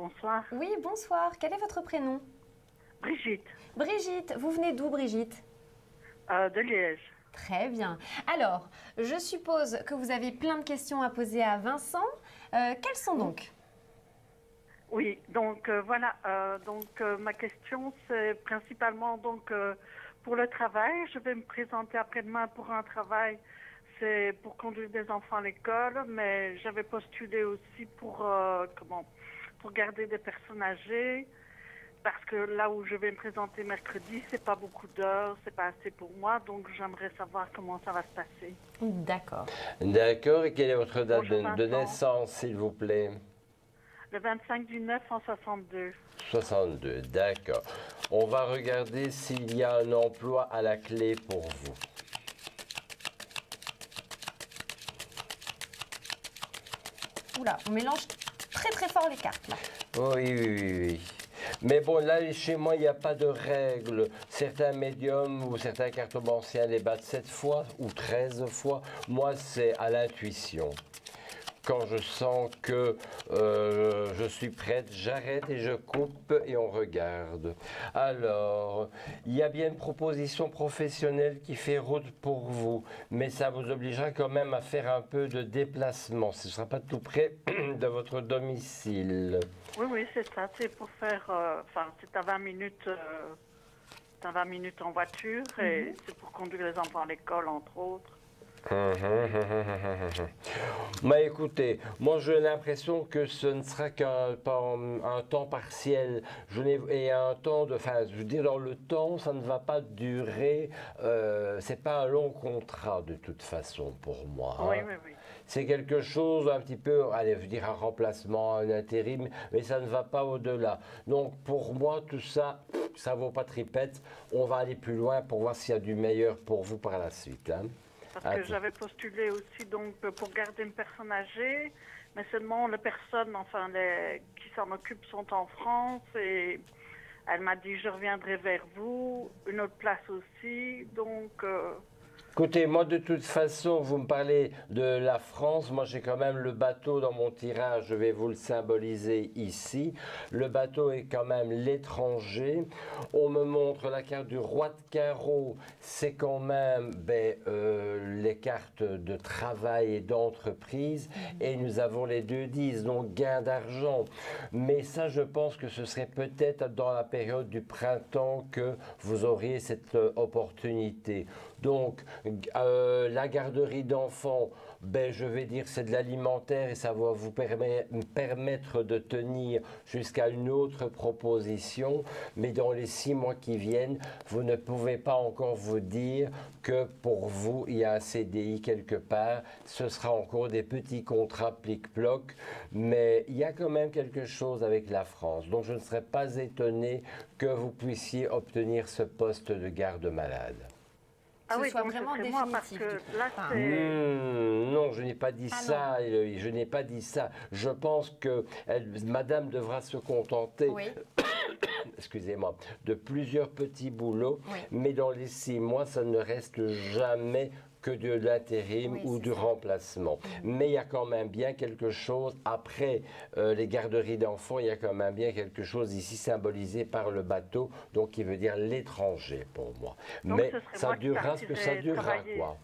bonsoir. Oui, bonsoir. Quel est votre prénom? Brigitte, Brigitte. Vous venez d'où, Brigitte? de Liège. Très bien. Alors, je suppose que vous avez plein de questions à poser à Vincent. Quelles sont donc? Oui, donc voilà. Ma question, c'est principalement pour le travail. Je vais me présenter après-demain pour un travail. C'est pour conduire des enfants à l'école, mais j'avais postulé aussi pour garder des personnes âgées. Parce que là où je vais me présenter mercredi, c'est pas beaucoup d'heures, c'est pas assez pour moi, donc j'aimerais savoir comment ça va se passer. D'accord. D'accord. Et quelle est votre date Bonjour, de Vincent. naissance, s'il vous plaît? Le 25 du 9 en 62. 62, d'accord. On va regarder s'il y a un emploi à la clé pour vous. Oula, on mélange très très fort les cartes là. Oui, oui, oui, oui. Mais bon, là, chez moi, il n'y a pas de règle. Certains médiums ou certains cartomanciens les battent 7 fois ou 13 fois. Moi, c'est à l'intuition. Quand je sens que je suis prête, j'arrête et je coupe et on regarde. Alors, il y a bien une proposition professionnelle qui fait route pour vous, mais ça vous obligera quand même à faire un peu de déplacement. Ce ne sera pas tout près de votre domicile. Oui, oui, c'est ça. C'est pour faire. C'est à 20 minutes. C'est à 20 minutes en voiture et c'est pour conduire les enfants à l'école, entre autres. Mais écoutez, moi j'ai l'impression que ce ne sera un temps partiel. Et un temps de. Enfin, je veux dire, dans le temps, ça ne va pas durer. C'est pas un long contrat de toute façon pour moi. Oui, oui, oui. C'est quelque chose un petit peu, allez, je veux dire un remplacement, un intérim, mais ça ne va pas au-delà. Donc pour moi, tout ça, ça vaut pas tripette. On va aller plus loin pour voir s'il y a du meilleur pour vous par la suite. Hein. Parce que j'avais postulé aussi pour garder une personne âgée, mais seulement les personnes, qui s'en occupent sont en France et elle m'a dit je reviendrai vers vous, une autre place aussi, donc. Écoutez, moi de toute façon, vous me parlez de la France, moi j'ai quand même le bateau dans mon tirage, je vais vous le symboliser ici. Le bateau est quand même l'étranger. On me montre la carte du roi de carreau, c'est quand même les cartes de travail et d'entreprise. Et nous avons les 2-10, donc gain d'argent. Mais ça, je pense que ce serait peut-être dans la période du printemps que vous auriez cette opportunité. Donc, la garderie d'enfants, je vais dire c'est de l'alimentaire et ça va vous permettre de tenir jusqu'à une autre proposition. Mais dans les 6 mois qui viennent, vous ne pouvez pas encore vous dire que pour vous, il y a un CDI quelque part. Ce sera encore des petits contrats plic-ploc. Mais il y a quand même quelque chose avec la France. Donc, je ne serais pas étonné que vous puissiez obtenir ce poste de garde-malade. Ah oui, soit donc vraiment c'est moi parce définitif. que là c'est. Non, je n'ai pas dit ça. Je n'ai pas dit ça. Je pense que Madame devra se contenter. Oui. Excusez-moi, de plusieurs petits boulots, Oui. mais dans les 6 mois, ça ne reste jamais que de l'intérim ou du remplacement. Mais il y a quand même bien quelque chose, après les garderies d'enfants, il y a quand même bien quelque chose ici symbolisé par le bateau, donc qui veut dire l'étranger pour moi. Donc, mais ce serait ça moi qui durera ce que ça partirais durera, travailler. quoi.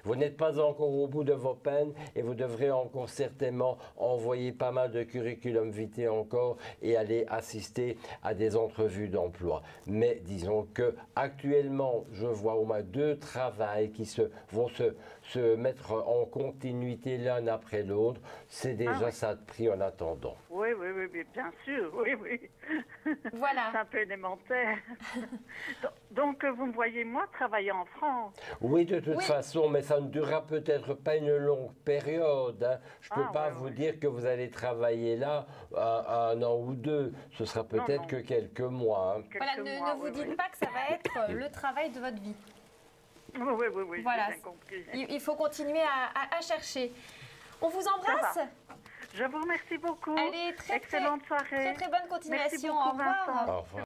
Vous n'êtes pas encore au bout de vos peines et vous devrez encore certainement envoyer pas mal de curriculum vitae encore et aller assister à des entrevues d'emploi. Mais disons que actuellement, je vois au moins 2 travails qui vont se mettre en continuité l'un après l'autre. C'est déjà ça de prix en attendant. Oui, oui, oui, oui, bien sûr, oui, oui. Voilà. C'est un peu élémentaire. Donc, vous me voyez, moi, travailler en France. Oui, de toute façon, mais ça ne durera peut-être pas une longue période. Hein. Je ne peux pas vous dire que vous allez travailler là à 1 an ou 2. Ce sera peut-être que quelques mois. Hein. Voilà, ne vous dites pas que ça va être le travail de votre vie. Oui, oui, oui, Voilà. j'ai bien compris. Il faut continuer à chercher. On vous embrasse. Je vous remercie beaucoup. Allez, Excellente soirée. très bonne continuation. Merci beaucoup, Au revoir. Vincent. Au revoir.